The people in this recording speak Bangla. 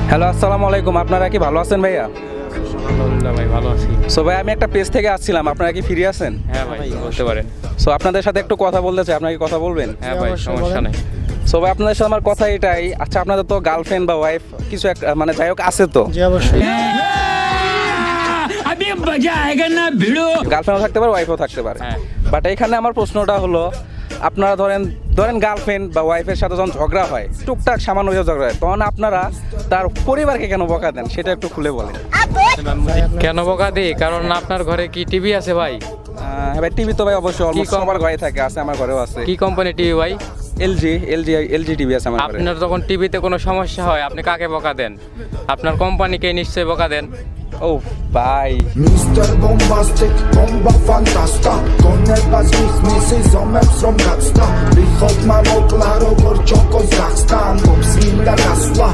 হ্যালো, আসসালামু আলাইকুম। আপনারা কি ভালো আছেন ভাইয়া? আলহামদুলিল্লাহ ভাই, ভালো আছি। সো ভাই, আমি একটা পেজ থেকে আসছিলাম, আপনারা কি ফ্রি আছেন? হ্যাঁ ভাই, বলতে পারেন। সো আপনাদের সাথে একটু কথা বলতে চাই, আপনারা কি কথা বলবেন? হ্যাঁ ভাই, সমস্যা নাই। সো ভাই, আপনাদের সাথে আমার কথা এটাই, আচ্ছা আপনাদের তো গার্লফ্রেন্ড বা ওয়াইফ কিছু মানে যাই হোক আছে তো, জি অবশ্যই। গার্লফ্রেন্ডও থাকতে পারে, ওয়াইফও থাকতে পারে। হ্যাঁ। বাট এখানে আমার প্রশ্নটা হলো, আপনারা ধরেন গার্লফ্রেন্ড বা ওয়াইফের সাথে যখন ঝগড়া হয়, টুকটাক সামান্য কিছু ঝগড়া হয়, তখন আপনারা তার পরিবারকে কেন বকা দেন, সেটা একটু খুলে বলেন। কেন বকা দিই? কারণ আপনার ঘরে কি টিভি আছে ভাই? হ্যাঁ ভাই, টিভি তো ভাই অবশ্যই অলমোস্ট সবার ঘরে থাকে, আছে আমার ঘরেও আছে। কি কোম্পানি টিভি ভাই? এলজি টিভি আছে আমার ঘরে। আপনার যখন টিভিতে কোনো সমস্যা হয়, আপনি কাকে বকা দেন? আপনার কোম্পানিকে নিশ্চয়ই বকা দেন। ও ভাই, Mr. Bombastic, bomba fantasta Con el basmis, mrs. Omem from Gadstan Wychod mam oklaro, gorczoko z Zachstan Bob z nim da gasła